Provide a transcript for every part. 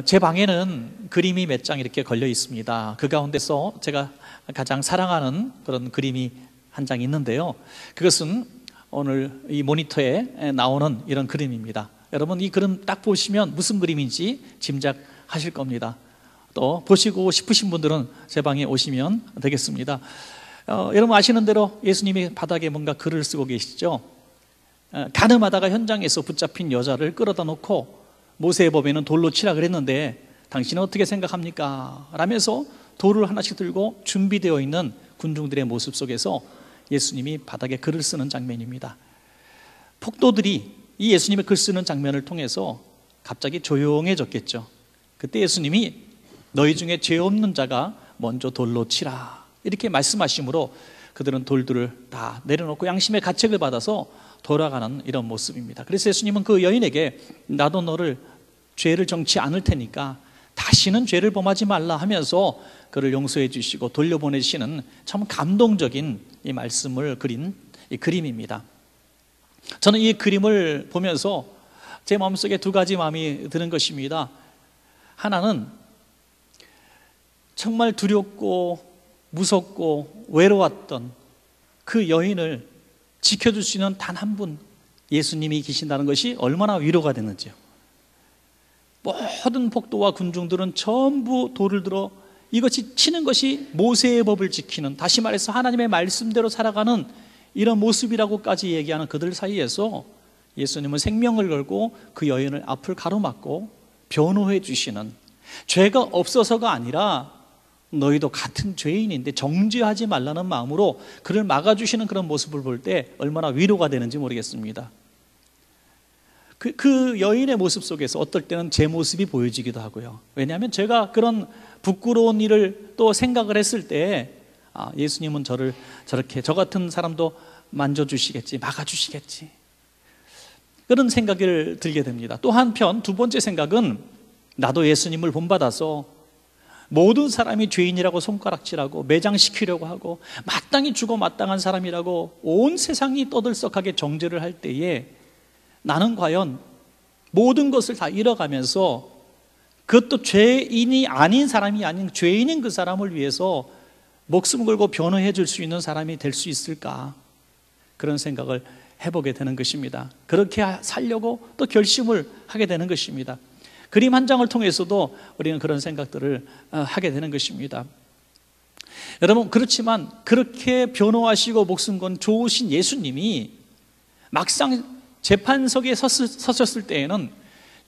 제 방에는 그림이 몇 장 이렇게 걸려 있습니다. 그 가운데서 제가 가장 사랑하는 그런 그림이 한 장 있는데요. 그것은 오늘 이 모니터에 나오는 이런 그림입니다. 여러분, 이 그림 딱 보시면 무슨 그림인지 짐작하실 겁니다. 또 보시고 싶으신 분들은 제 방에 오시면 되겠습니다. 여러분 아시는 대로 예수님이 바닥에 뭔가 글을 쓰고 계시죠. 가늠하다가 현장에서 붙잡힌 여자를 끌어다 놓고 모세의 법에는 돌로 치라 그랬는데 당신은 어떻게 생각합니까? 라면서 돌을 하나씩 들고 준비되어 있는 군중들의 모습 속에서 예수님이 바닥에 글을 쓰는 장면입니다. 폭도들이 이 예수님의 글 쓰는 장면을 통해서 갑자기 조용해졌겠죠. 그때 예수님이 너희 중에 죄 없는 자가 먼저 돌로 치라 이렇게 말씀하심으로 그들은 돌들을 다 내려놓고 양심의 가책을 받아서 돌아가는 이런 모습입니다. 그래서 예수님은 그 여인에게 나도 너를 죄를 정치 않을 테니까 다시는 죄를 범하지 말라 하면서 그를 용서해 주시고 돌려보내시는 참 감동적인 이 말씀을 그린 이 그림입니다. 저는 이 그림을 보면서 제 마음속에 두 가지 마음이 드는 것입니다. 하나는 정말 두렵고 무섭고 외로웠던 그 여인을 지켜줄 수 있는 단 한 분, 예수님이 계신다는 것이 얼마나 위로가 되는지요. 모든 폭도와 군중들은 전부 돌을 들어 이것이 치는 것이 모세의 법을 지키는, 다시 말해서 하나님의 말씀대로 살아가는 이런 모습이라고까지 얘기하는 그들 사이에서 예수님은 생명을 걸고 그 여인을 앞을 가로막고 변호해 주시는, 죄가 없어서가 아니라 너희도 같은 죄인인데 정죄하지 말라는 마음으로 그를 막아주시는 그런 모습을 볼 때 얼마나 위로가 되는지 모르겠습니다. 그 여인의 모습 속에서 어떨 때는 제 모습이 보여지기도 하고요. 왜냐하면 제가 그런 부끄러운 일을 또 생각을 했을 때 예수님은 저를 저렇게, 저 같은 사람도 만져주시겠지, 막아주시겠지, 그런 생각을 들게 됩니다. 또 한편 두 번째 생각은 나도 예수님을 본받아서 모든 사람이 죄인이라고 손가락질하고 매장시키려고 하고 마땅히 죽어 마땅한 사람이라고 온 세상이 떠들썩하게 정죄를 할 때에 나는 과연 모든 것을 다 잃어가면서 그것도 죄인이 아닌 사람이 아닌 죄인인 그 사람을 위해서 목숨 걸고 변호해 줄 수 있는 사람이 될 수 있을까, 그런 생각을 해보게 되는 것입니다. 그렇게 살려고 또 결심을 하게 되는 것입니다. 그림 한 장을 통해서도 우리는 그런 생각들을 하게 되는 것입니다. 여러분, 그렇지만 그렇게 변호하시고 목숨 건 좋으신 예수님이 막상 재판석에 서셨을 때에는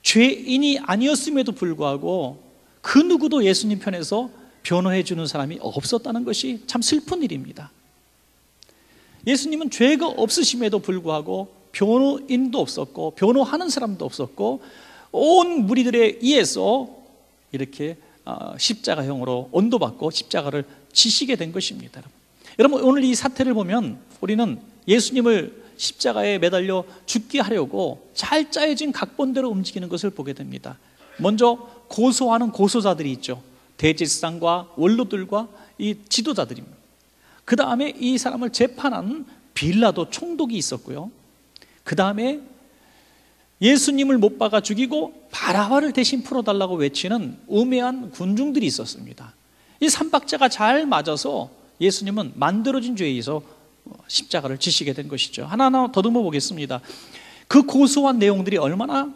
죄인이 아니었음에도 불구하고 그 누구도 예수님 편에서 변호해 주는 사람이 없었다는 것이 참 슬픈 일입니다. 예수님은 죄가 없으심에도 불구하고 변호인도 없었고 변호하는 사람도 없었고 온 무리들에 의해서 이렇게 십자가형으로 온도받고 십자가를 지시게 된 것입니다. 여러분, 오늘 이 사태를 보면 우리는 예수님을 십자가에 매달려 죽게 하려고 잘 짜여진 각본대로 움직이는 것을 보게 됩니다. 먼저 고소하는 고소자들이 있죠. 대제사장과 원로들과 이 지도자들입니다. 그 다음에 이 사람을 재판하는 빌라도 총독이 있었고요. 그 다음에 예수님을 못 박아 죽이고 바라바를 대신 풀어달라고 외치는 우매한 군중들이 있었습니다. 이 삼박자가 잘 맞아서 예수님은 만들어진 죄에 의해서 십자가를 지시게 된 것이죠. 하나하나 더듬어 보겠습니다. 그 고소한 내용들이 얼마나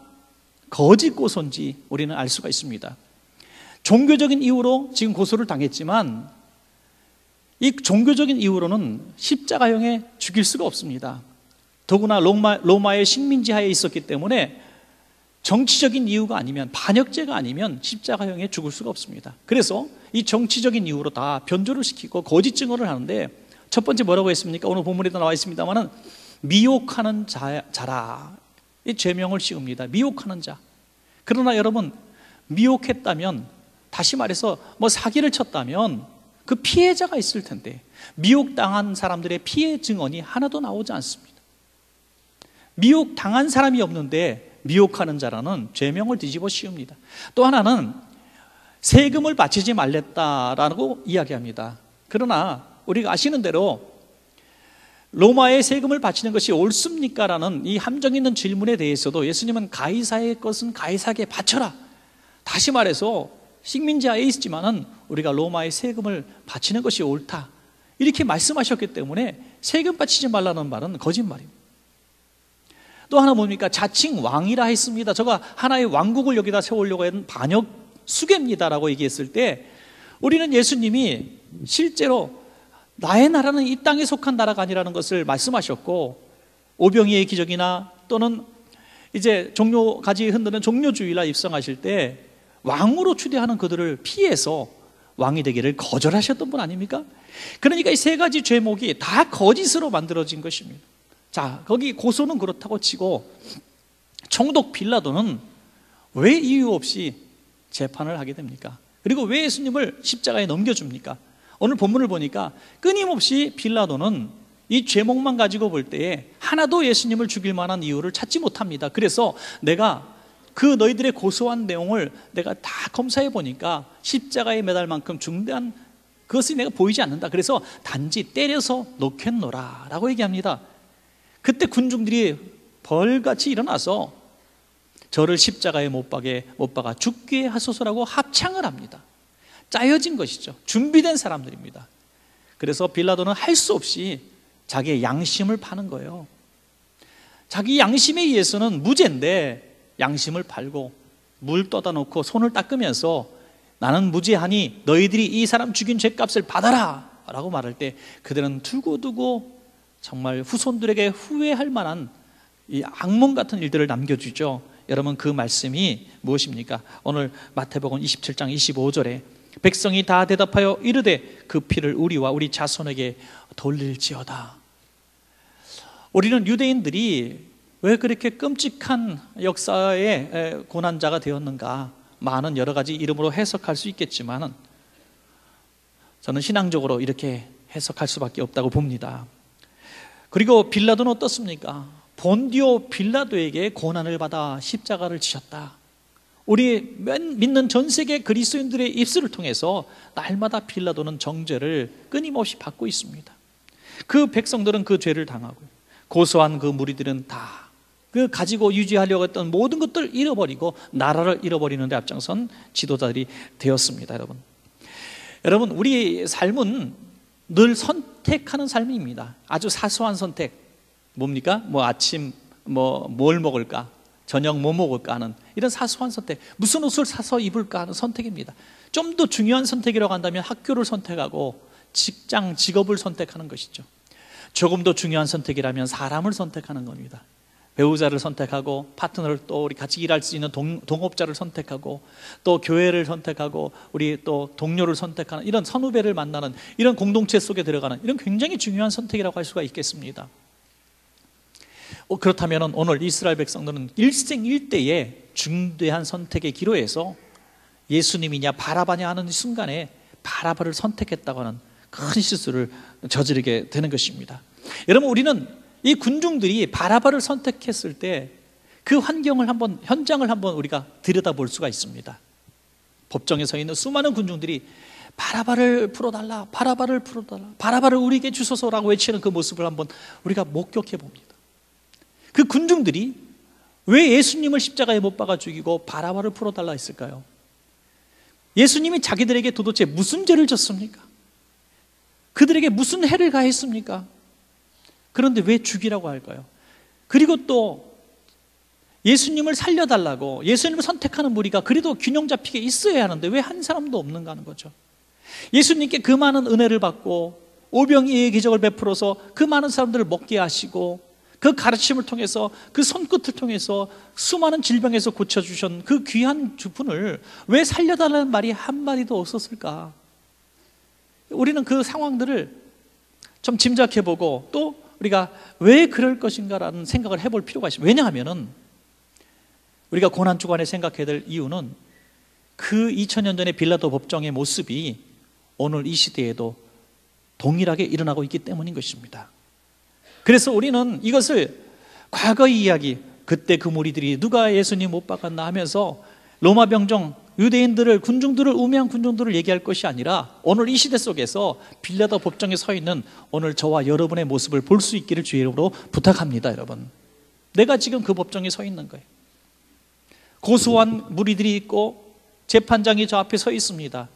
거짓 고소인지 우리는 알 수가 있습니다. 종교적인 이유로 지금 고소를 당했지만 이 종교적인 이유로는 십자가형에 죽일 수가 없습니다. 더구나 로마의 식민지 하에 있었기 때문에 정치적인 이유가 아니면, 반역죄가 아니면 십자가형에 죽을 수가 없습니다. 그래서 이 정치적인 이유로 다 변조를 시키고 거짓 증언을 하는데, 첫 번째 뭐라고 했습니까? 오늘 본문에도 나와 있습니다만은 미혹하는 자라, 이 죄명을 씌웁니다. 미혹하는 자. 그러나 여러분, 미혹했다면, 다시 말해서 뭐 사기를 쳤다면 그 피해자가 있을 텐데 미혹당한 사람들의 피해 증언이 하나도 나오지 않습니다. 미혹당한 사람이 없는데 미혹하는 자라는 죄명을 뒤집어 씌웁니다. 또 하나는 세금을 바치지 말랬다라고 이야기합니다. 그러나 우리가 아시는 대로 로마에 세금을 바치는 것이 옳습니까? 라는 이 함정 있는 질문에 대해서도 예수님은 가이사의 것은 가이사에게 바쳐라, 다시 말해서 식민지하에 있지만은 우리가 로마의 세금을 바치는 것이 옳다, 이렇게 말씀하셨기 때문에 세금 바치지 말라는 말은 거짓말입니다. 또 하나 뭡니까? 자칭 왕이라 했습니다. 저가 하나의 왕국을 여기다 세우려고 하는 반역 수괴입니다라고 얘기했을 때, 우리는 예수님이 실제로 나의 나라는 이 땅에 속한 나라가 아니라는 것을 말씀하셨고, 오병이의 기적이나 또는 이제 종료가지 흔드는 종료주의라 입성하실 때 왕으로 추대하는 그들을 피해서 왕이 되기를 거절하셨던 분 아닙니까? 그러니까 이 세 가지 죄목이 다 거짓으로 만들어진 것입니다. 자, 거기 고소는 그렇다고 치고 총독 빌라도는 왜 이유 없이 재판을 하게 됩니까? 그리고 왜 예수님을 십자가에 넘겨줍니까? 오늘 본문을 보니까 끊임없이 빌라도는 이 죄목만 가지고 볼 때에 하나도 예수님을 죽일 만한 이유를 찾지 못합니다. 그래서 내가 그 너희들의 고소한 내용을 내가 다 검사해 보니까 십자가에 매달 만큼 중대한 그것이 내가 보이지 않는다. 그래서 단지 때려서 놓겠노라 라고 얘기합니다. 그때 군중들이 벌같이 일어나서 저를 십자가에 못 박아 죽게 하소서라고 합창을 합니다. 짜여진 것이죠. 준비된 사람들입니다. 그래서 빌라도는 할 수 없이 자기의 양심을 파는 거예요. 자기 양심에 의해서는 무죄인데 양심을 팔고 물 떠다 놓고 손을 닦으면서 나는 무죄하니 너희들이 이 사람 죽인 죄값을 받아라 라고 말할 때 그들은 두고두고 정말 후손들에게 후회할 만한 이 악몽 같은 일들을 남겨주죠. 여러분, 그 말씀이 무엇입니까? 오늘 마태복음 27장 25절에 백성이 다 대답하여 이르되 그 피를 우리와 우리 자손에게 돌릴지어다. 우리는 유대인들이 왜 그렇게 끔찍한 역사의 고난자가 되었는가? 많은 여러 가지 이름으로 해석할 수 있겠지만 저는 신앙적으로 이렇게 해석할 수밖에 없다고 봅니다. 그리고 빌라도는 어떻습니까? 본디오 빌라도에게 고난을 받아 십자가를 지셨다. 우리 믿는 전 세계 그리스도인들의 입술을 통해서 날마다 빌라도는 정죄를 끊임없이 받고 있습니다. 그 백성들은 그 죄를 당하고 고소한 그 무리들은 다 그 가지고 유지하려고 했던 모든 것들을 잃어버리고 나라를 잃어버리는 데 앞장선 지도자들이 되었습니다. 여러분, 우리 삶은 늘 선택하는 삶입니다. 아주 사소한 선택. 뭡니까? 아침 뭘 먹을까? 저녁 뭐 먹을까 하는 이런 사소한 선택. 무슨 옷을 사서 입을까 하는 선택입니다. 좀 더 중요한 선택이라고 한다면 학교를 선택하고 직장, 직업을 선택하는 것이죠. 조금 더 중요한 선택이라면 사람을 선택하는 겁니다. 배우자를 선택하고 파트너를, 또 우리 같이 일할 수 있는 동업자를 선택하고 또 교회를 선택하고 우리 또 동료를 선택하는 이런 선후배를 만나는 이런 공동체 속에 들어가는 이런 굉장히 중요한 선택이라고 할 수가 있겠습니다. 그렇다면 오늘 이스라엘 백성들은 일생일대의 중대한 선택의 기로에서 예수님이냐 바라바냐 하는 순간에 바라바를 선택했다고 하는 큰 실수를 저지르게 되는 것입니다. 여러분, 우리는 이 군중들이 바라바를 선택했을 때 그 현장을 한번 우리가 들여다볼 수가 있습니다. 법정에 서 있는 수많은 군중들이 바라바를 풀어달라, 바라바를 풀어달라, 바라바를 우리에게 주소서라고 외치는 그 모습을 한번 우리가 목격해 봅니다. 그 군중들이 왜 예수님을 십자가에 못 박아 죽이고 바라바를 풀어달라 했을까요? 예수님이 자기들에게 도대체 무슨 죄를 졌습니까? 그들에게 무슨 해를 가했습니까? 그런데 왜 죽이라고 할까요? 그리고 또 예수님을 살려달라고 예수님을 선택하는 무리가 그래도 균형 잡히게 있어야 하는데 왜 한 사람도 없는가 하는 거죠. 예수님께 그 많은 은혜를 받고 오병이의 기적을 베풀어서 그 많은 사람들을 먹게 하시고 그 가르침을 통해서 그 손끝을 통해서 수많은 질병에서 고쳐주신 그 귀한 분을 왜 살려달라는 말이 한마디도 없었을까? 우리는 그 상황들을 좀 짐작해보고 또 우리가 왜 그럴 것인가라는 생각을 해볼 필요가 있습니다. 왜냐하면 우리가 고난 주간에 생각해야 될 이유는 그 2000년 전의 빌라도 법정의 모습이 오늘 이 시대에도 동일하게 일어나고 있기 때문인 것입니다. 그래서 우리는 이것을 과거의 이야기, 그때 그 무리들이 누가 예수님 못 박았나 하면서 로마 병정, 유대인들을, 군중들을, 우매한 군중들을 얘기할 것이 아니라 오늘 이 시대 속에서 빌라도 법정에 서 있는 오늘 저와 여러분의 모습을 볼 수 있기를 주의 이름으로 부탁합니다. 여러분, 내가 지금 그 법정에 서 있는 거예요. 고소한 무리들이 있고 재판장이 저 앞에 서 있습니다.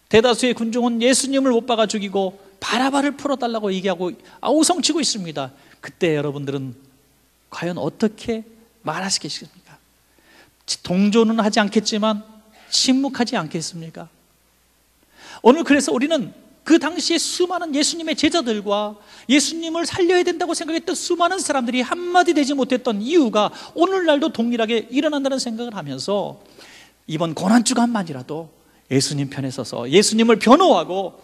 대다수의 군중은 예수님을 못 박아 죽이고 바라바를 풀어달라고 얘기하고 아우성치고 있습니다. 그때 여러분들은 과연 어떻게 말하시겠습니까? 동조는 하지 않겠지만 침묵하지 않겠습니까? 오늘 그래서 우리는 그 당시에 수많은 예수님의 제자들과 예수님을 살려야 된다고 생각했던 수많은 사람들이 한마디 되지 못했던 이유가 오늘날도 동일하게 일어난다는 생각을 하면서 이번 고난주간만이라도 예수님 편에 서서 예수님을 변호하고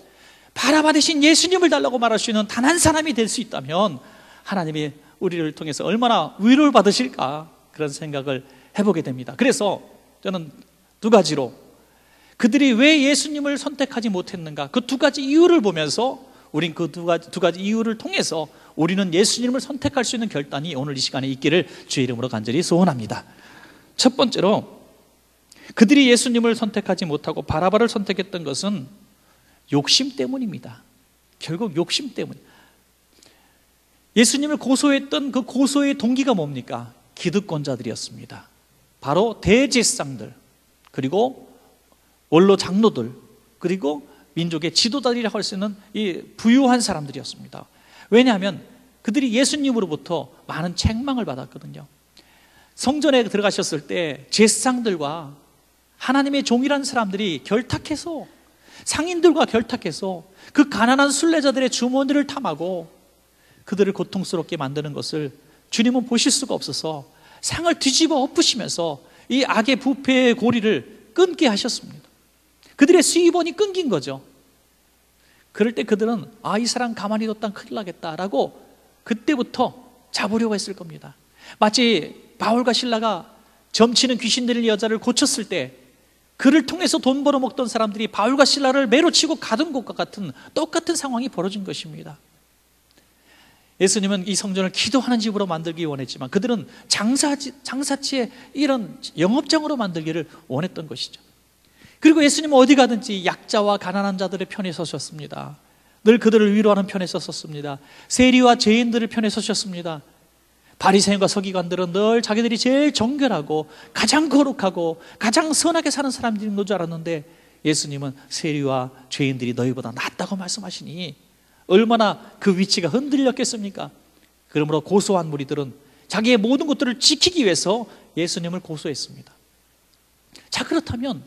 바라바 대신 예수님을 달라고 말할 수 있는 단 한 사람이 될 수 있다면 하나님이 우리를 통해서 얼마나 위로를 받으실까, 그런 생각을 해보게 됩니다. 그래서 저는 두 가지로 그들이 왜 예수님을 선택하지 못했는가, 그 두 가지 이유를 보면서 우린 그 두 가지 이유를 통해서 우리는 예수님을 선택할 수 있는 결단이 오늘 이 시간에 있기를 주의 이름으로 간절히 소원합니다. 첫 번째로 그들이 예수님을 선택하지 못하고 바라바를 선택했던 것은 욕심 때문입니다. 결국 욕심 때문. 예수님을 고소했던 그 고소의 동기가 뭡니까? 기득권자들이었습니다. 바로 대제사장들, 그리고 원로 장로들, 그리고 민족의 지도자들이라고 할 수 있는 이 부유한 사람들이었습니다. 왜냐하면 그들이 예수님으로부터 많은 책망을 받았거든요. 성전에 들어가셨을 때 제사장들과 하나님의 종이라는 사람들이 결탁해서, 상인들과 결탁해서 그 가난한 순례자들의 주머니를 탐하고 그들을 고통스럽게 만드는 것을 주님은 보실 수가 없어서 상을 뒤집어 엎으시면서 이 악의 부패의 고리를 끊게 하셨습니다. 그들의 수입원이 끊긴 거죠. 그럴 때 그들은 이 사람 가만히 뒀다간 큰일 나겠다라고 그때부터 잡으려고 했을 겁니다. 마치 바울과 실라가 점치는 귀신 들린 여자를 고쳤을 때 그를 통해서 돈 벌어먹던 사람들이 바울과 실라를 매로 치고 가둔 것과 같은 똑같은 상황이 벌어진 것입니다. 예수님은 이 성전을 기도하는 집으로 만들기 원했지만 그들은 장사치의 이런 영업장으로 만들기를 원했던 것이죠. 그리고 예수님은 어디 가든지 약자와 가난한 자들의 편에 서셨습니다. 늘 그들을 위로하는 편에 서셨습니다. 세리와 죄인들의 편에 서셨습니다. 바리새인과 서기관들은 늘 자기들이 제일 정결하고 가장 거룩하고 가장 선하게 사는 사람들인 줄 알았는데 예수님은 세리와 죄인들이 너희보다 낫다고 말씀하시니 얼마나 그 위치가 흔들렸겠습니까? 그러므로 고소한 무리들은 자기의 모든 것들을 지키기 위해서 예수님을 고소했습니다. 자, 그렇다면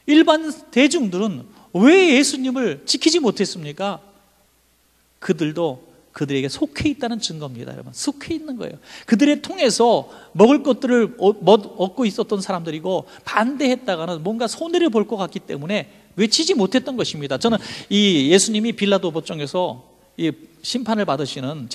일반 대중들은 왜 예수님을 지키지 못했습니까? 그들도 그들에게 속해 있다는 증거입니다. 여러분, 속해 있는 거예요. 그들을 통해서 먹을 것들을 얻고 있었던 사람들이고 반대했다가는 뭔가 손해를 볼 것 같기 때문에 외치지 못했던 것입니다. 저는 이 예수님이 빌라도 법정에서 이 재판을 받으시는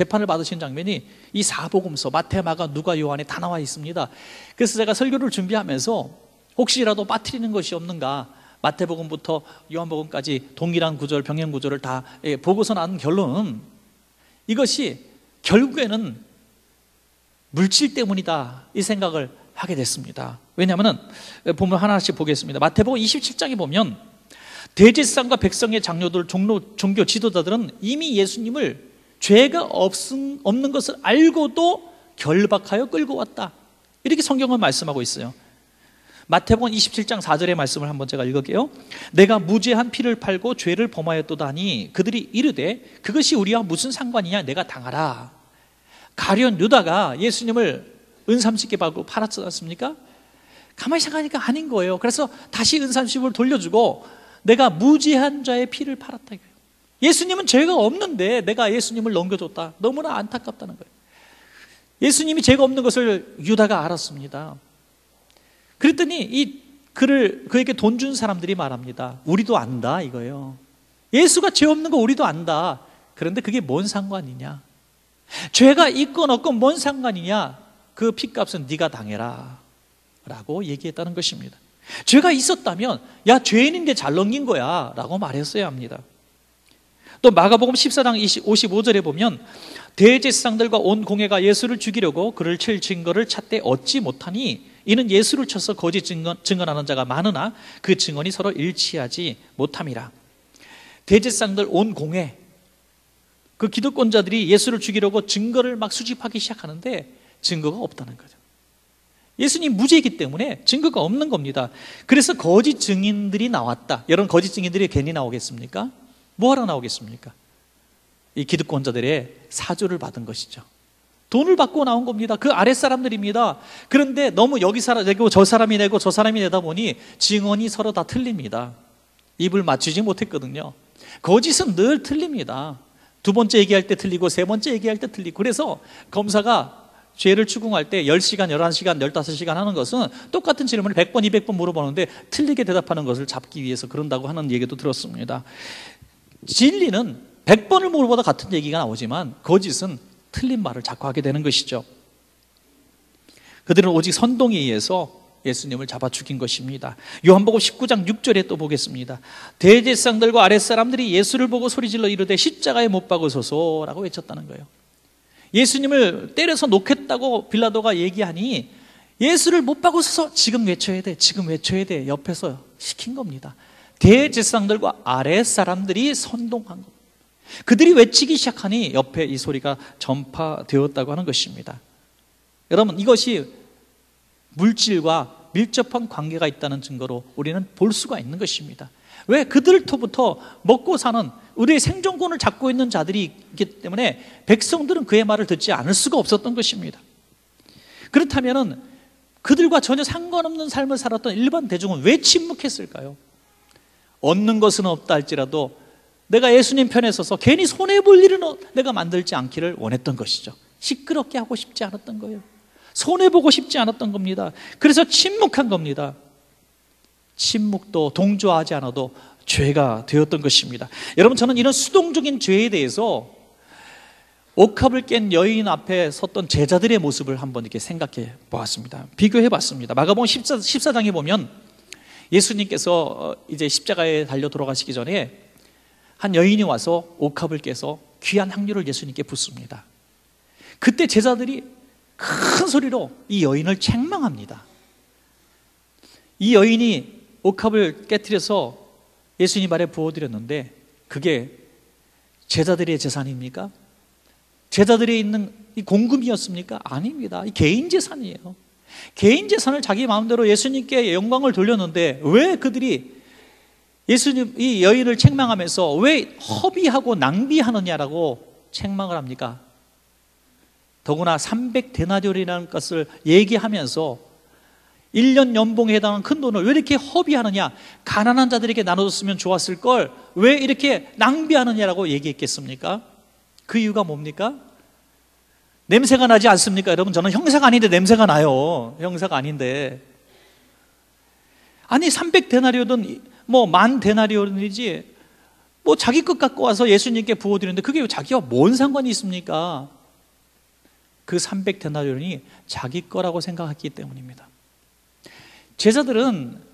장면이 이 사복음서 마태, 마가, 누가, 요한에 다 나와 있습니다. 그래서 제가 설교를 준비하면서 혹시라도 빠뜨리는 것이 없는가, 마태복음부터 요한복음까지 동일한 구절, 병행 구절을 다 보고서 나온 결론은 이것이 결국에는 물질 때문이다, 이 생각을 하게 됐습니다. 왜냐하면 보면 하나씩 보겠습니다. 마태복음 27장에 보면 대제사장과 백성의 장로들, 종교 지도자들은 이미 예수님을 죄가 없는 것을 알고도 결박하여 끌고 왔다, 이렇게 성경은 말씀하고 있어요. 마태복음 27장 4절의 말씀을 한번 제가 읽을게요. 내가 무죄한 피를 팔고 죄를 범하였도다니 그들이 이르되 그것이 우리와 무슨 상관이냐, 내가 당하라. 가룟 유다가 예수님을 은삼십개 받고 팔았지 않습니까? 가만히 생각하니까 아닌 거예요. 그래서 다시 은삼십을 돌려주고 내가 무죄한 자의 피를 팔았다. 예수님은 죄가 없는데 내가 예수님을 넘겨줬다. 너무나 안타깝다는 거예요. 예수님이 죄가 없는 것을 유다가 알았습니다. 그랬더니 그에게 돈 준 사람들이 말합니다. 우리도 안다, 이거예요. 예수가 죄 없는 거 우리도 안다. 그런데 그게 뭔 상관이냐? 죄가 있건 없건 뭔 상관이냐? 그 핏값은 네가 당해라 라고 얘기했다는 것입니다. 죄가 있었다면 야, 죄인인데 잘 넘긴 거야 라고 말했어야 합니다. 또 마가복음 14장 55절에 보면 대제사장들과 온 공회가 예수를 죽이려고 그를 칠 증거를 찾되 얻지 못하니 이는 예수를 쳐서 거짓 증언하는 자가 많으나 그 증언이 서로 일치하지 못함이라. 대제사장들 온 공회, 그 기득권자들이 예수를 죽이려고 증거를 막 수집하기 시작하는데 증거가 없다는 거죠. 예수님 무죄이기 때문에 증거가 없는 겁니다. 그래서 거짓 증인들이 나왔다. 여러분, 거짓 증인들이 괜히 나오겠습니까? 뭐하러 나오겠습니까? 이 기득권자들의 사주를 받은 것이죠. 돈을 받고 나온 겁니다. 그 아랫사람들입니다. 그런데 너무 여기 사람 내고 저 사람이 내고 저 사람이 내다 보니 증언이 서로 다 틀립니다. 입을 맞추지 못했거든요. 거짓은 늘 틀립니다. 두 번째 얘기할 때 틀리고 세 번째 얘기할 때 틀리고. 그래서 검사가 죄를 추궁할 때 10시간, 11시간, 15시간 하는 것은 똑같은 질문을 100번, 200번 물어보는데 틀리게 대답하는 것을 잡기 위해서 그런다고 하는 얘기도 들었습니다. 진리는 100번을 물어보다 같은 얘기가 나오지만 거짓은 틀린 말을 자꾸 하게 되는 것이죠. 그들은 오직 선동에 의해서 예수님을 잡아 죽인 것입니다. 요한복음 19장 6절에 또 보겠습니다. 대제사장들과 아랫사람들이 예수를 보고 소리질러 이르되 십자가에 못 박으소서라고 외쳤다는 거예요. 예수님을 때려서 놓겠다고 빌라도가 얘기하니 예수를 못 박으소서, 지금 외쳐야 돼, 지금 외쳐야 돼, 옆에서 시킨 겁니다. 대제사장들과 아랫사람들이 선동한 겁니다. 그들이 외치기 시작하니 옆에 이 소리가 전파되었다고 하는 것입니다. 여러분, 이것이 물질과 밀접한 관계가 있다는 증거로 우리는 볼 수가 있는 것입니다. 왜? 그들로부터 먹고 사는 우리의 생존권을 잡고 있는 자들이 있기 때문에 백성들은 그의 말을 듣지 않을 수가 없었던 것입니다. 그렇다면 그들과 전혀 상관없는 삶을 살았던 일반 대중은 왜 침묵했을까요? 얻는 것은 없다 할지라도 내가 예수님 편에 서서 괜히 손해볼 일은 내가 만들지 않기를 원했던 것이죠. 시끄럽게 하고 싶지 않았던 거예요. 손해보고 싶지 않았던 겁니다. 그래서 침묵한 겁니다. 침묵도 동조하지 않아도 죄가 되었던 것입니다. 여러분, 저는 이런 수동적인 죄에 대해서 옥합을 깬 여인 앞에 섰던 제자들의 모습을 한번 이렇게 생각해 보았습니다. 비교해 봤습니다. 마가복음 14장에 보면 예수님께서 이제 십자가에 달려 돌아가시기 전에 한 여인이 와서 옥합을 깨서 귀한 향료를 예수님께 붓습니다. 그때 제자들이 큰 소리로 이 여인을 책망합니다. 이 여인이 옥합을 깨트려서 예수님 아래 부어드렸는데 그게 제자들의 재산입니까? 제자들이 있는 이 공금이었습니까? 아닙니다. 이 개인 재산이에요. 개인 재산을 자기 마음대로 예수님께 영광을 돌렸는데 왜 그들이 예수님 이 여인을 책망하면서 왜 허비하고 낭비하느냐라고 책망을 합니까? 더구나 300데나리온이라는 것을 얘기하면서 1년 연봉에 해당하는 큰 돈을 왜 이렇게 허비하느냐, 가난한 자들에게 나눠줬으면 좋았을 걸 왜 이렇게 낭비하느냐라고 얘기했겠습니까? 그 이유가 뭡니까? 냄새가 나지 않습니까? 여러분, 저는 형사가 아닌데 냄새가 나요. 형사가 아닌데. 아니 300데나리온은 뭐 10,000데나리온이지 뭐 자기 것 갖고 와서 예수님께 부어드리는데 그게 자기와 뭔 상관이 있습니까? 그 300데나리온이 자기 거라고 생각했기 때문입니다. 제자들은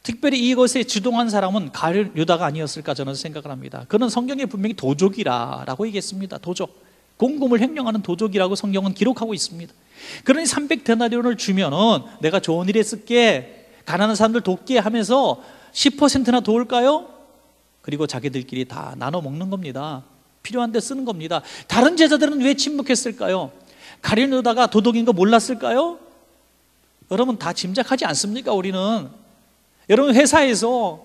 특별히 이것에 주동한 사람은 가룟 유다가 아니었을까 저는 생각을 합니다. 그는 성경에 분명히 도적이라고 얘기했습니다. 도적, 공금을 횡령하는 도적이라고 성경은 기록하고 있습니다. 그러니 300데나리온을 주면은 내가 좋은 일에 쓸게, 가난한 사람들 돕게 하면서 10%나 도울까요? 그리고 자기들끼리 다 나눠 먹는 겁니다. 필요한 데 쓰는 겁니다. 다른 제자들은 왜 침묵했을까요? 가룟 유다가 도둑인 거 몰랐을까요? 여러분, 다 짐작하지 않습니까? 우리는 여러분, 회사에서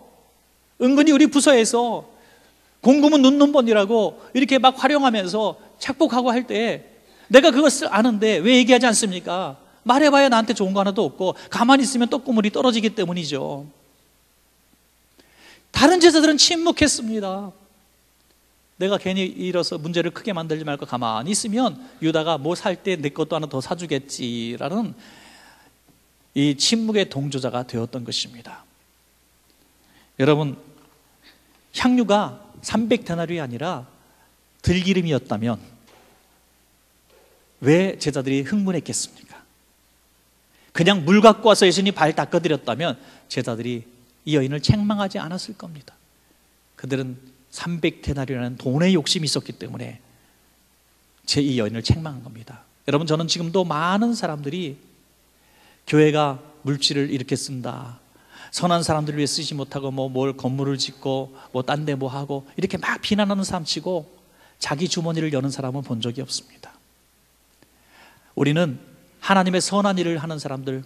은근히 우리 부서에서 공금은 눈 번이라고 이렇게 막 활용하면서 착복하고 할 때 내가 그것을 아는데 왜 얘기하지 않습니까? 말해봐야 나한테 좋은 거 하나도 없고 가만히 있으면 떡고물이 떨어지기 때문이죠. 다른 제자들은 침묵했습니다. 내가 괜히 이뤄서 문제를 크게 만들지 말고 가만히 있으면 유다가 뭐 살 때 내 것도 하나 더 사주겠지라는 이 침묵의 동조자가 되었던 것입니다. 여러분, 향유가 300데나리온이 아니라 들기름이었다면 왜 제자들이 흥분했겠습니까? 그냥 물 갖고 와서 예수님 발 닦아드렸다면 제자들이 이 여인을 책망하지 않았을 겁니다. 그들은 300데나리온이라는 돈의 욕심이 있었기 때문에 이 여인을 책망한 겁니다. 여러분, 저는 지금도 많은 사람들이 교회가 물질을 이렇게 쓴다, 선한 사람들을 위해 쓰지 못하고 뭘 건물을 짓고 딴 데 뭐 하고 이렇게 막 비난하는 사람 치고 자기 주머니를 여는 사람은 본 적이 없습니다. 우리는 하나님의 선한 일을 하는 사람들,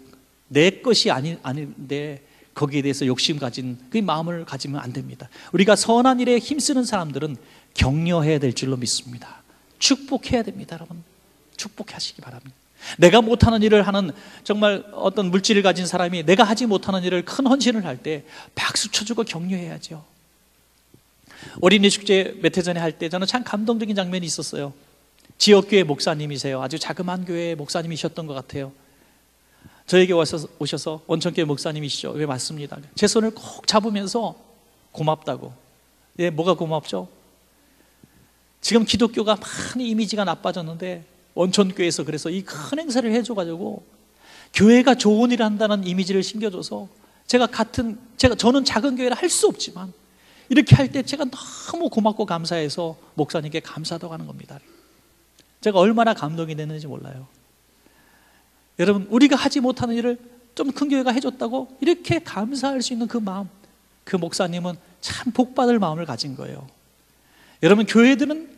내 것이 아닌데 거기에 대해서 욕심 가진 그 마음을 가지면 안 됩니다. 우리가 선한 일에 힘쓰는 사람들은 격려해야 될 줄로 믿습니다. 축복해야 됩니다. 여러분, 축복하시기 바랍니다. 내가 못하는 일을 하는 정말 어떤 물질을 가진 사람이 내가 하지 못하는 일을 큰 헌신을 할 때 박수 쳐주고 격려해야죠. 어린이 축제 몇 해 전에 할 때 저는 참 감동적인 장면이 있었어요. 지역교회 목사님이세요. 아주 자그마한 교회 목사님이셨던 것 같아요. 저에게 오셔서 원천교회 목사님이시죠. 왜 맞습니다. 제 손을 꼭 잡으면서 고맙다고. 예, 뭐가 고맙죠? 지금 기독교가 많이 이미지가 나빠졌는데 원천교회에서 그래서 이 큰 행사를 해줘가지고 교회가 좋은 일을 한다는 이미지를 심겨줘서 저는 작은 교회를 할 수 없지만 이렇게 할 때 제가 너무 고맙고 감사해서 목사님께 감사하다고 하는 겁니다. 제가 얼마나 감동이 됐는지 몰라요. 여러분, 우리가 하지 못하는 일을 좀 큰 교회가 해줬다고 이렇게 감사할 수 있는 그 마음, 그 목사님은 참 복받을 마음을 가진 거예요. 여러분, 교회들은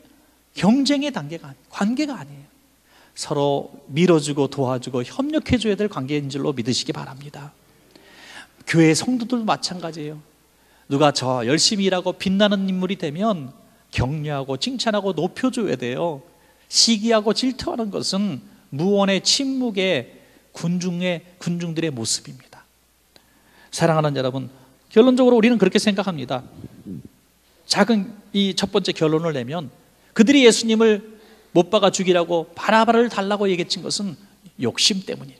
경쟁의 관계가 아니에요. 서로 밀어주고 도와주고 협력해줘야 될 관계인 줄로 믿으시기 바랍니다. 교회 성도들도 마찬가지예요. 누가 저 열심히 일하고 빛나는 인물이 되면 격려하고 칭찬하고 높여줘야 돼요. 시기하고 질투하는 것은 무언의 침묵의 군중들의 모습입니다. 사랑하는 여러분, 결론적으로 우리는 그렇게 생각합니다. 작은 이 첫 번째 결론을 내면 그들이 예수님을 못 박아 죽이라고 바라바를 달라고 얘기친 것은 욕심 때문이에요.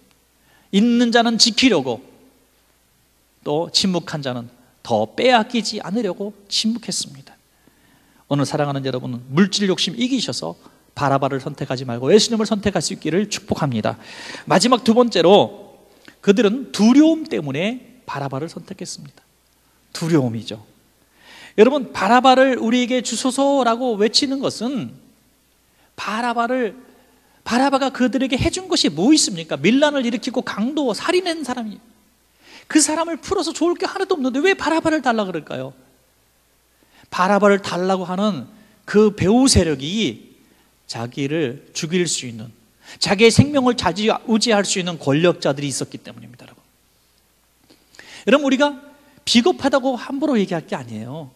있는 자는 지키려고, 또 침묵한 자는 더 빼앗기지 않으려고 침묵했습니다. 오늘 사랑하는 여러분, 물질 욕심 이기셔서 바라바를 선택하지 말고 예수님을 선택할 수 있기를 축복합니다. 마지막 두 번째로, 그들은 두려움 때문에 바라바를 선택했습니다. 두려움이죠. 여러분, 바라바를 우리에게 주소서라고 외치는 것은 바라바가 그들에게 해준 것이 뭐 있습니까? 밀란을 일으키고 강도, 살인한 사람이, 그 사람을 풀어서 좋을 게 하나도 없는데 왜 바라바를 달라 그럴까요? 바라바를 달라고 하는 그 배후 세력이 자기를 죽일 수 있는, 자기의 생명을 좌지우지할 수 있는 권력자들이 있었기 때문입니다. 여러분, 우리가 비겁하다고 함부로 얘기할 게 아니에요.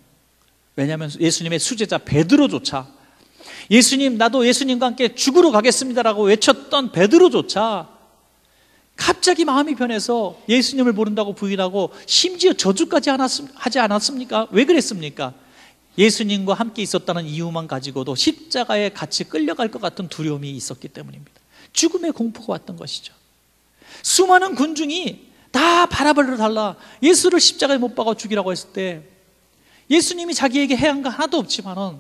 왜냐하면 예수님의 수제자 베드로조차, 예수님, 나도 예수님과 함께 죽으러 가겠습니다라고 외쳤던 베드로조차 갑자기 마음이 변해서 예수님을 모른다고 부인하고 심지어 저주까지 하지 않았습니까? 왜 그랬습니까? 예수님과 함께 있었다는 이유만 가지고도 십자가에 같이 끌려갈 것 같은 두려움이 있었기 때문입니다. 죽음의 공포가 왔던 것이죠. 수많은 군중이 다 바라바를 달라 예수를 십자가에 못 박아 죽이라고 했을 때 예수님이 자기에게 해한 거 하나도 없지만은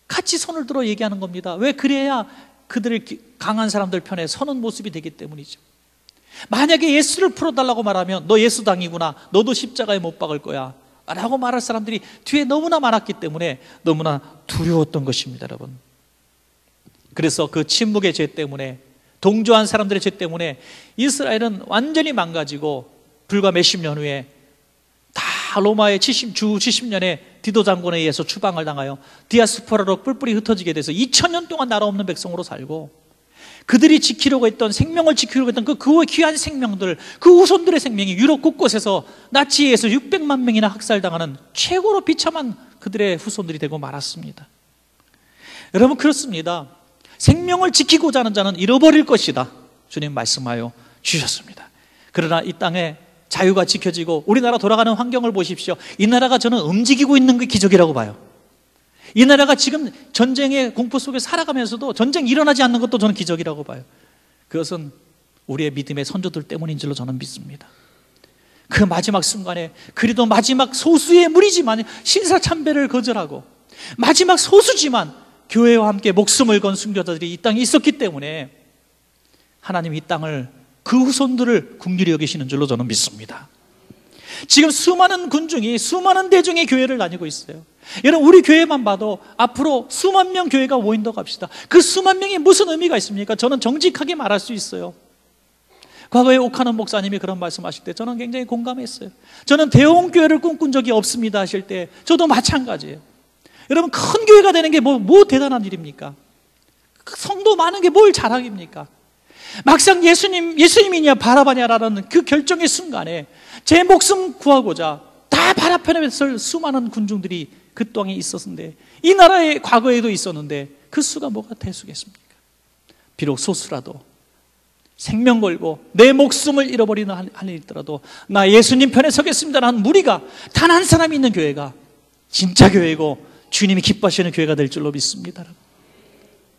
같이 손을 들어 얘기하는 겁니다. 왜? 그래야 그들의 강한 사람들 편에 서는 모습이 되기 때문이죠. 만약에 예수를 풀어달라고 말하면 너 예수당이구나, 너도 십자가에 못 박을 거야 라고 말할 사람들이 뒤에 너무나 많았기 때문에 너무나 두려웠던 것입니다. 여러분, 그래서 그 침묵의 죄 때문에, 동조한 사람들의 죄 때문에 이스라엘은 완전히 망가지고 불과 몇십 년 후에 다 로마의 주 70년에 디도 장군에 의해서 추방을 당하여 디아스포라로 뿔뿔이 흩어지게 돼서 2000년 동안 나라 없는 백성으로 살고, 그들이 지키려고 했던, 생명을 지키려고 했던 그 귀한 생명들, 그 후손들의 생명이 유럽 곳곳에서 나치에 의해서 600만 명이나 학살당하는 최고로 비참한 그들의 후손들이 되고 말았습니다. 여러분, 그렇습니다. 생명을 지키고자 하는 자는 잃어버릴 것이다, 주님 말씀하여 주셨습니다. 그러나 이 땅에 자유가 지켜지고 우리나라 돌아가는 환경을 보십시오. 이 나라가 저는 움직이고 있는 게 기적이라고 봐요. 이 나라가 지금 전쟁의 공포 속에 살아가면서도 전쟁이 일어나지 않는 것도 저는 기적이라고 봐요. 그것은 우리의 믿음의 선조들 때문인 줄로 저는 믿습니다. 그 마지막 순간에, 그래도 마지막 소수의 무리지만 신사참배를 거절하고 마지막 소수지만 교회와 함께 목숨을 건 순교자들이 이 땅에 있었기 때문에 하나님이 이 땅을, 그 후손들을 긍휼히 여기시는 줄로 저는 믿습니다. 지금 수많은 군중이, 수많은 대중의 교회를 다니고 있어요. 여러분, 우리 교회만 봐도 앞으로 수만 명 교회가 모인다고 합시다. 그 수만 명이 무슨 의미가 있습니까? 저는 정직하게 말할 수 있어요. 과거에 옥하는 목사님이 그런 말씀하실 때 저는 굉장히 공감했어요. 저는 대형 교회를 꿈꾼 적이 없습니다 하실 때 저도 마찬가지예요. 여러분, 큰 교회가 되는 게 뭐 대단한 일입니까? 성도 많은 게 뭘 자랑입니까? 막상 예수님이냐 바라바냐라는 그 결정의 순간에 제 목숨 구하고자 다 바라편에 설 수많은 군중들이 그 땅에 있었는데, 이 나라의 과거에도 있었는데 그 수가 뭐가 대수겠습니까? 비록 소수라도 생명 걸고 내 목숨을 잃어버리는 한이 있더라도 나 예수님 편에 서겠습니다라는 무리가 단 한 사람이 있는 교회가 진짜 교회고 주님이 기뻐하시는 교회가 될 줄로 믿습니다.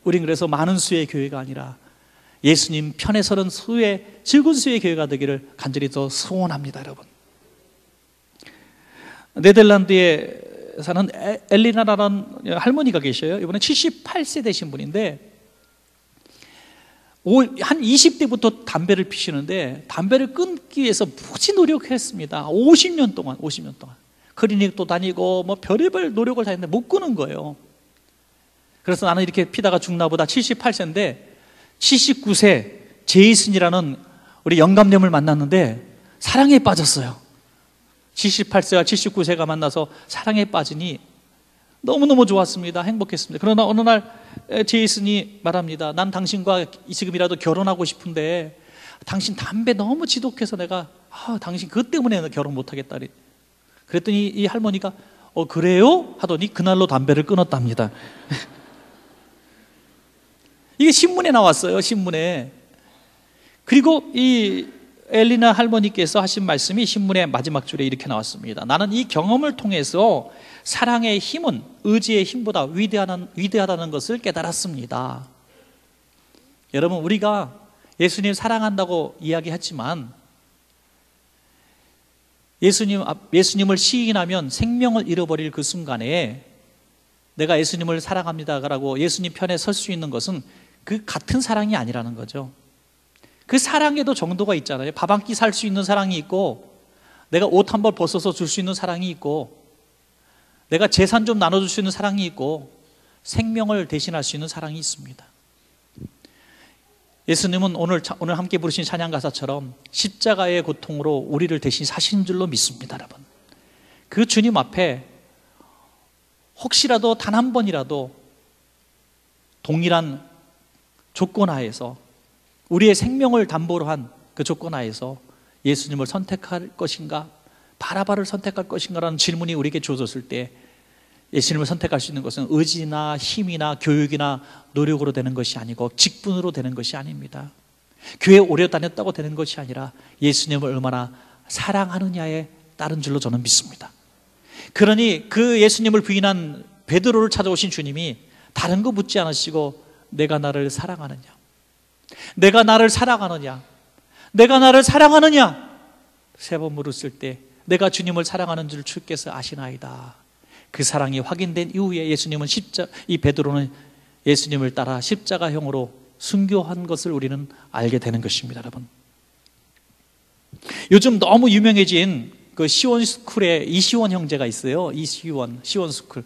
우린 그래서 많은 수의 교회가 아니라 예수님 편에 서는 적은 수의 교회가 되기를 간절히 더 소원합니다. 여러분, 네덜란드에 사는 엘리나라는 할머니가 계셔요. 이번에 78세 되신 분인데 한 20대부터 담배를 피시는데 담배를 끊기 위해서 무지 노력했습니다. 50년 동안 클리닉도 다니고 뭐 별의별 노력을 다 했는데 못 끊은 거예요. 그래서 나는 이렇게 피다가 죽나 보다. 78세인데 79세 제이슨이라는 우리 영감님을 만났는데 사랑에 빠졌어요. 78세와 79세가 만나서 사랑에 빠지니 너무너무 좋았습니다. 행복했습니다. 그러나 어느 날 제이슨이 말합니다. 난 당신과 지금이라도 결혼하고 싶은데 당신 담배 너무 지독해서 내가 당신 그것 때문에 결혼 못하겠다. 그랬더니 이 할머니가 그래요? 하더니 그날로 담배를 끊었답니다. 이게 신문에 나왔어요. 신문에. 그리고 이 엘리나 할머니께서 하신 말씀이 신문의 마지막 줄에 이렇게 나왔습니다. 나는 이 경험을 통해서 사랑의 힘은 의지의 힘보다 위대하다는 것을 깨달았습니다. 여러분, 우리가 예수님 사랑한다고 이야기하지만 예수님을 시인하면 생명을 잃어버릴 그 순간에 내가 예수님을 사랑합니다라고 예수님 편에 설 수 있는 것은 그 같은 사랑이 아니라는 거죠. 그 사랑에도 정도가 있잖아요. 밥 한 끼 살 수 있는 사랑이 있고, 내가 옷 한 벌 벗어서 줄 수 있는 사랑이 있고, 내가 재산 좀 나눠줄 수 있는 사랑이 있고, 생명을 대신할 수 있는 사랑이 있습니다. 예수님은 오늘 함께 부르신 찬양 가사처럼 십자가의 고통으로 우리를 대신 사신 줄로 믿습니다. 여러분, 그 주님 앞에 혹시라도 단 한 번이라도 동일한 조건 하에서, 우리의 생명을 담보로 한 그 조건 하에서 예수님을 선택할 것인가, 바라바를 선택할 것인가라는 질문이 우리에게 주어졌을 때 예수님을 선택할 수 있는 것은 의지나 힘이나 교육이나 노력으로 되는 것이 아니고 직분으로 되는 것이 아닙니다. 교회 오래 다녔다고 되는 것이 아니라 예수님을 얼마나 사랑하느냐에 따른 줄로 저는 믿습니다. 그러니 그 예수님을 부인한 베드로를 찾아오신 주님이 다른 거 묻지 않으시고 내가 나를 사랑하느냐, 내가 나를 사랑하느냐, 내가 나를 사랑하느냐 세 번 물었을 때 내가 주님을 사랑하는 줄 주께서 아시나이다. 그 사랑이 확인된 이후에 예수님은 이 베드로는 예수님을 따라 십자가형으로 순교한 것을 우리는 알게 되는 것입니다. 여러분, 요즘 너무 유명해진 그 시원스쿨의 이시원 형제가 있어요. 시원스쿨.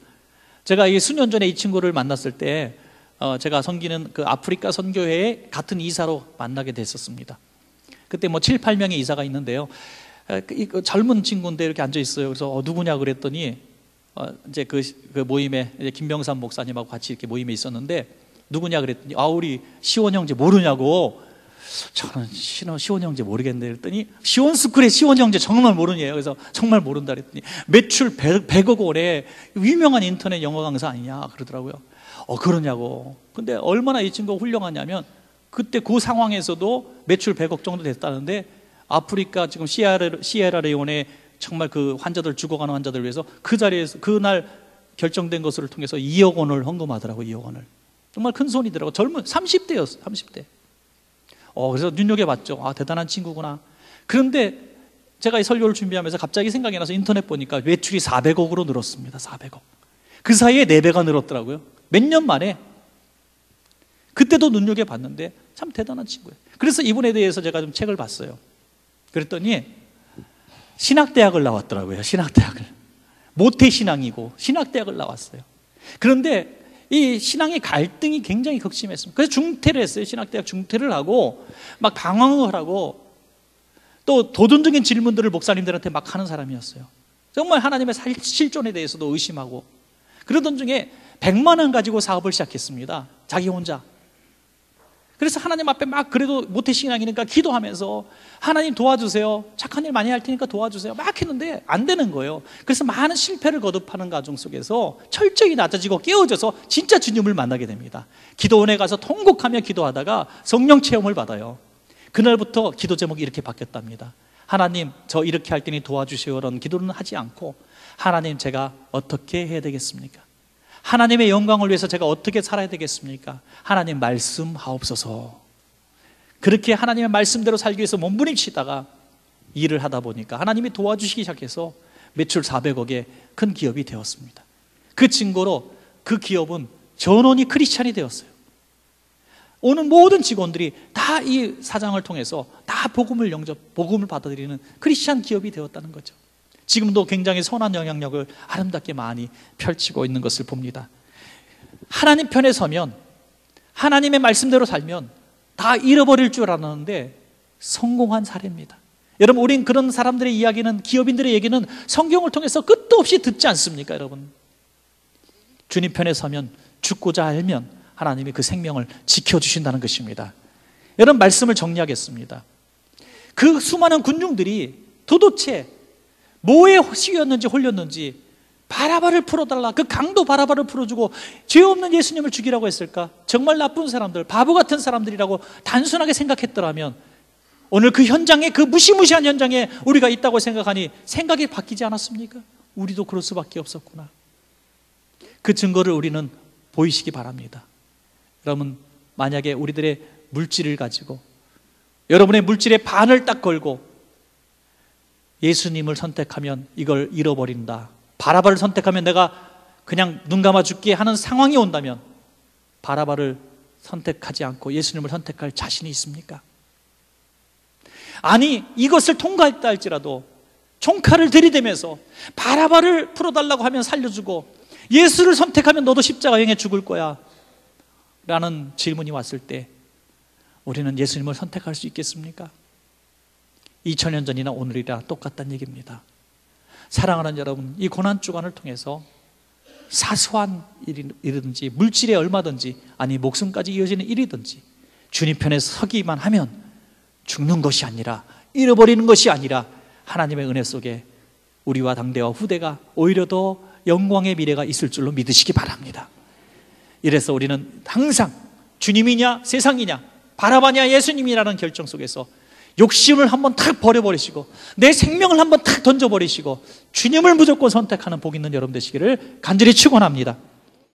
제가 수년 전에 이 친구를 만났을 때 제가 섬기는 그 아프리카 선교회에 같은 이사로 만나게 됐었습니다. 그때 뭐 7, 8명의 이사가 있는데요. 그 젊은 친구인데 이렇게 앉아 있어요. 그래서 누구냐 그랬더니 이제 그 모임에 이제 김병삼 목사님하고 같이 이렇게 모임에 있었는데 누구냐 그랬더니 우리 시원 형제 모르냐고. 저는 시원 형제 모르겠네 그랬더니 시원스쿨의 시원 형제 정말 모르냐요. 그래서 정말 모른다 그랬더니 매출 100억 원의 유명한 인터넷 영어 강사 아니냐 그러더라고요. 그러냐고. 근데 얼마나 이 친구가 훌륭하냐면 그때 그 상황에서도 매출 100억 정도 됐다는데 아프리카 지금 시에라레온에 정말 그 환자들, 죽어가는 환자들을 위해서 그 자리에서 그날 결정된 것을 통해서 2억 원을 헌금하더라고요. 2억 원을. 정말 큰 손이더라고요. 젊은 30대였어요. 30대. 그래서 눈여겨봤죠. 대단한 친구구나. 그런데 제가 이 설교를 준비하면서 갑자기 생각이 나서 인터넷 보니까 매출이 400억으로 늘었습니다. 400억. 그 사이에 4배가 늘었더라고요. 몇 년 만에. 그때도 눈여겨봤는데 참 대단한 친구예요. 그래서 이분에 대해서 제가 좀 책을 봤어요. 그랬더니 신학대학을 나왔더라고요. 신학대학을. 모태신앙이고 신학대학을 나왔어요. 그런데 이 신앙의 갈등이 굉장히 극심했습니다. 그래서 중퇴를 했어요. 신학대학 중퇴를 하고 막 방황을 하고 또 도전적인 질문들을 목사님들한테 막 하는 사람이었어요. 정말 하나님의 실존에 대해서도 의심하고 그러던 중에 100만 원 가지고 사업을 시작했습니다. 자기 혼자. 그래서 하나님 앞에 막 그래도 모태신앙이니까 기도하면서 하나님 도와주세요, 착한 일 많이 할 테니까 도와주세요 막 했는데 안 되는 거예요. 그래서 많은 실패를 거듭하는 과정 속에서 철저히 낮아지고 깨어져서 진짜 주님을 만나게 됩니다. 기도원에 가서 통곡하며 기도하다가 성령 체험을 받아요. 그날부터 기도 제목이 이렇게 바뀌었답니다. 하나님, 저 이렇게 할 테니 도와주세요라는 기도는 하지 않고, 하나님, 제가 어떻게 해야 되겠습니까? 하나님의 영광을 위해서 제가 어떻게 살아야 되겠습니까? 하나님 말씀하옵소서. 그렇게 하나님의 말씀대로 살기 위해서 몸부림치다가 일을 하다 보니까 하나님이 도와주시기 시작해서 매출 400억의 큰 기업이 되었습니다. 그 증거로 그 기업은 전원이 크리스찬이 되었어요. 오는 모든 직원들이 다 이 사장을 통해서 다 복음을 받아들이는 크리스찬 기업이 되었다는 거죠. 지금도 굉장히 선한 영향력을 아름답게 많이 펼치고 있는 것을 봅니다. 하나님 편에 서면, 하나님의 말씀대로 살면 다 잃어버릴 줄 알았는데 성공한 사례입니다. 여러분, 우린 그런 사람들의 이야기는, 기업인들의 얘기는 성경을 통해서 끝도 없이 듣지 않습니까? 여러분, 주님 편에 서면, 죽고자 알면 하나님이 그 생명을 지켜주신다는 것입니다. 여러분, 말씀을 정리하겠습니다. 그 수많은 군중들이 도대체 뭐에 시였는지 홀렸는지 바라바를 풀어달라, 그 강도 바라바를 풀어주고 죄 없는 예수님을 죽이라고 했을까? 정말 나쁜 사람들, 바보 같은 사람들이라고 단순하게 생각했더라면 오늘 그 현장에, 그 무시무시한 현장에 우리가 있다고 생각하니 생각이 바뀌지 않았습니까? 우리도 그럴 수밖에 없었구나. 그 증거를 우리는 보이시기 바랍니다. 여러분, 만약에 우리들의 물질을 가지고, 여러분의 물질의 반을 딱 걸고 예수님을 선택하면 이걸 잃어버린다, 바라바를 선택하면 내가 그냥 눈 감아 죽게 하는 상황이 온다면 바라바를 선택하지 않고 예수님을 선택할 자신이 있습니까? 아니, 이것을 통과했다 할지라도 총칼을 들이대면서 바라바를 풀어달라고 하면 살려주고 예수를 선택하면 너도 십자가형에 죽을 거야 라는 질문이 왔을 때 우리는 예수님을 선택할 수 있겠습니까? 2000년 전이나 오늘이라 똑같다는 얘기입니다. 사랑하는 여러분, 이 고난주간을 통해서 사소한 일이든지 물질에 얼마든지, 아니 목숨까지 이어지는 일이든지 주님 편에 서기만 하면 죽는 것이 아니라, 잃어버리는 것이 아니라 하나님의 은혜 속에 우리와 당대와 후대가 오히려 더 영광의 미래가 있을 줄로 믿으시기 바랍니다. 이래서 우리는 항상 주님이냐 세상이냐, 바라바냐 예수님이라는 결정 속에서 욕심을 한번 탁 버려버리시고 내 생명을 한번 탁 던져버리시고 주님을 무조건 선택하는 복 있는 여러분 되시기를 간절히 축원합니다.